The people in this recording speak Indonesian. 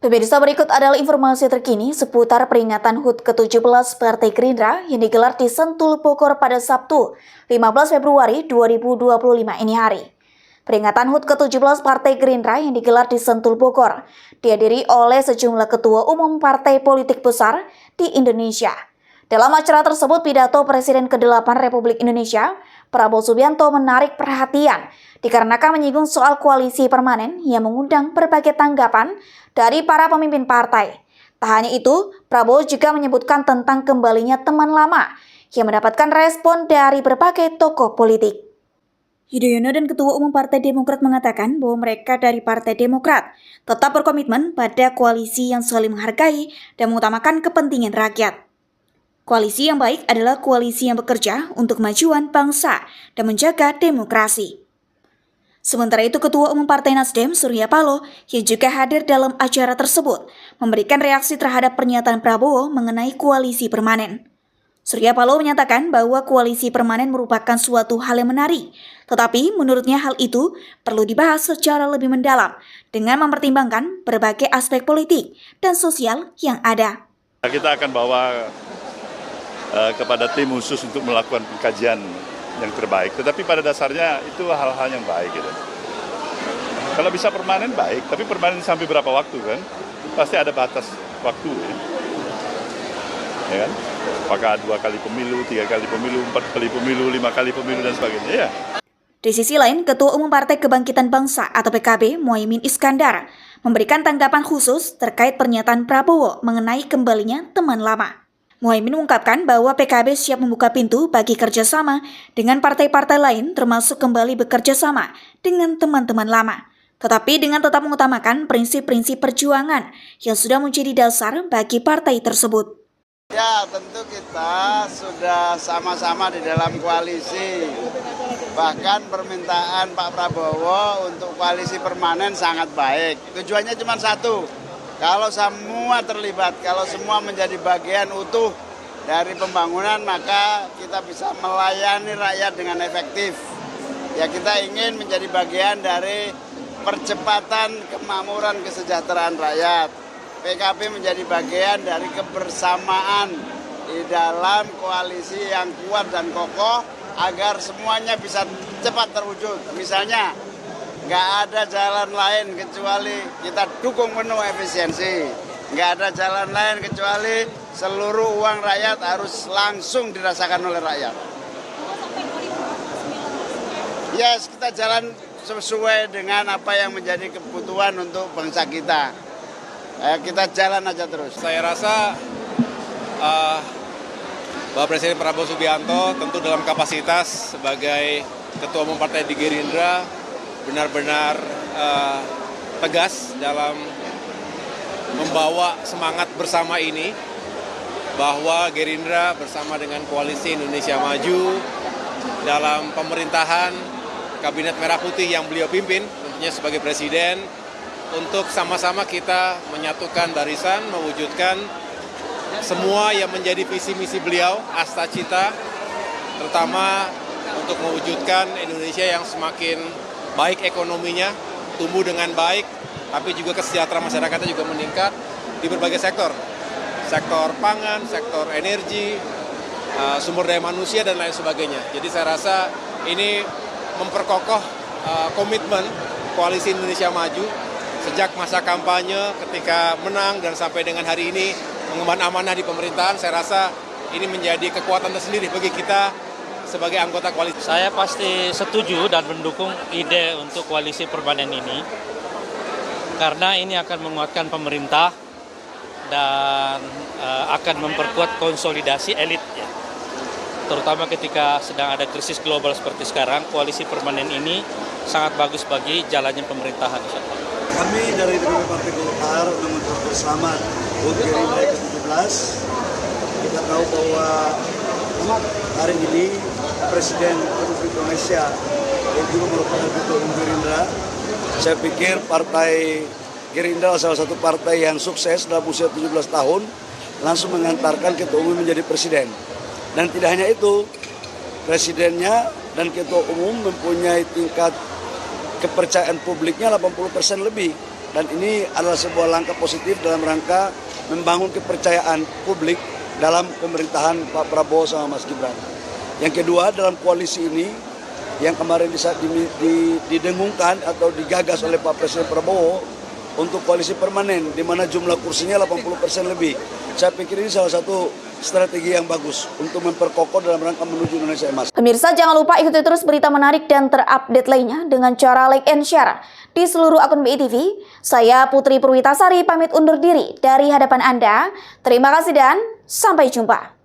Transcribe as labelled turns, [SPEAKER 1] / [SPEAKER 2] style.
[SPEAKER 1] Pemirsa, berikut adalah informasi terkini seputar peringatan HUT ke-17 Partai Gerindra yang digelar di Sentul Bogor pada Sabtu, 15 Februari 2025 ini hari. Peringatan HUT ke-17 Partai Gerindra yang digelar di Sentul Bogor dihadiri oleh sejumlah ketua umum partai politik besar di Indonesia. Dalam acara tersebut, pidato Presiden ke-8 Republik Indonesia, Prabowo Subianto menarik perhatian dikarenakan menyinggung soal koalisi permanen yang mengundang berbagai tanggapan dari para pemimpin partai. Tak hanya itu, Prabowo juga menyebutkan tentang kembalinya teman lama yang mendapatkan respon dari berbagai tokoh politik. Yudhoyono dan Ketua Umum Partai Demokrat mengatakan bahwa mereka dari Partai Demokrat tetap berkomitmen pada koalisi yang saling menghargai dan mengutamakan kepentingan rakyat. Koalisi yang baik adalah koalisi yang bekerja untuk kemajuan bangsa dan menjaga demokrasi. Sementara itu, Ketua Umum Partai Nasdem, Surya Paloh, yang juga hadir dalam acara tersebut, memberikan reaksi terhadap pernyataan Prabowo mengenai koalisi permanen. Surya Paloh menyatakan bahwa koalisi permanen merupakan suatu hal yang menarik, tetapi menurutnya hal itu perlu dibahas secara lebih mendalam dengan mempertimbangkan berbagai aspek politik dan sosial yang ada.
[SPEAKER 2] Kita akan bawa kepada tim khusus untuk melakukan pengkajian yang terbaik, tetapi pada dasarnya itu hal-hal yang baik gitu. Kalau bisa permanen baik, tapi permanen sampai berapa waktu kan? Pasti ada batas waktu ya kan? Apakah 2 kali pemilu, 3 kali pemilu, 4 kali pemilu, 5 kali pemilu dan sebagainya ya.
[SPEAKER 1] Di sisi lain, Ketua Umum Partai Kebangkitan Bangsa atau PKB, Muhaimin Iskandar, memberikan tanggapan khusus terkait pernyataan Prabowo mengenai kembalinya teman lama. Muhaimin mengungkapkan bahwa PKB siap membuka pintu bagi kerjasama dengan partai-partai lain termasuk kembali bekerja sama dengan teman-teman lama. Tetapi dengan tetap mengutamakan prinsip-prinsip perjuangan yang sudah menjadi dasar bagi partai tersebut.
[SPEAKER 3] Ya, tentu kita sudah sama-sama di dalam koalisi. Bahkan permintaan Pak Prabowo untuk koalisi permanen sangat baik. Tujuannya cuma satu. Kalau semua terlibat, kalau semua menjadi bagian utuh dari pembangunan, maka kita bisa melayani rakyat dengan efektif. Ya, kita ingin menjadi bagian dari percepatan kemakmuran kesejahteraan rakyat. PKB menjadi bagian dari kebersamaan di dalam koalisi yang kuat dan kokoh agar semuanya bisa cepat terwujud. Misalnya, nggak ada jalan lain kecuali kita dukung penuh efisiensi. Nggak ada jalan lain kecuali seluruh uang rakyat harus langsung dirasakan oleh rakyat. Yes, kita jalan sesuai dengan apa yang menjadi kebutuhan untuk bangsa kita. Kita jalan aja terus.
[SPEAKER 4] Saya rasa Bapak Presiden Prabowo Subianto tentu dalam kapasitas sebagai Ketua Umum Partai di Gerindra benar-benar tegas dalam membawa semangat bersama ini bahwa Gerindra bersama dengan Koalisi Indonesia Maju dalam pemerintahan Kabinet Merah Putih yang beliau pimpin tentunya sebagai Presiden untuk sama-sama kita menyatukan barisan, mewujudkan semua yang menjadi visi misi beliau, asta cita, terutama untuk mewujudkan Indonesia yang semakin baik ekonominya, tumbuh dengan baik, tapi juga kesejahteraan masyarakatnya juga meningkat di berbagai sektor. Sektor pangan, sektor energi, sumber daya manusia, dan lain sebagainya. Jadi saya rasa ini memperkokoh komitmen Koalisi Indonesia Maju sejak masa kampanye ketika menang dan sampai dengan hari ini mengemban amanah di pemerintahan. Saya rasa ini menjadi kekuatan tersendiri bagi kita sebagai anggota koalisi.
[SPEAKER 5] Saya pasti setuju dan mendukung ide untuk koalisi permanen ini karena ini akan menguatkan pemerintah dan akan memperkuat konsolidasi elit ya. Terutama ketika sedang ada krisis global seperti sekarang, koalisi permanen ini sangat bagus bagi jalannya pemerintahan.
[SPEAKER 6] Kami dari DPP Partai Golkar membentuk bersama HUT Gerindra ke-17. Kita tahu bahwa hari ini Presiden Republik Indonesia yang juga merupakan Ketua Umum Gerindra. Saya pikir Partai Gerindra salah satu partai yang sukses dalam usia 17 tahun langsung mengantarkan Ketua Umum menjadi Presiden. Dan tidak hanya itu, Presidennya dan Ketua Umum mempunyai tingkat kepercayaan publiknya 80% lebih dan ini adalah sebuah langkah positif dalam rangka membangun kepercayaan publik dalam pemerintahan Pak Prabowo sama Mas Gibran. Yang kedua, dalam koalisi ini yang kemarin didengungkan atau digagas oleh Pak Presiden Prabowo untuk koalisi permanen, di mana jumlah kursinya 80% lebih. Saya pikir ini salah satu strategi yang bagus untuk memperkokoh dalam rangka menuju Indonesia Emas.
[SPEAKER 1] Pemirsa, jangan lupa ikuti terus berita menarik dan terupdate lainnya dengan cara like and share di seluruh akun BITV. Saya Putri Purwitasari pamit undur diri dari hadapan Anda. Terima kasih dan sampai jumpa.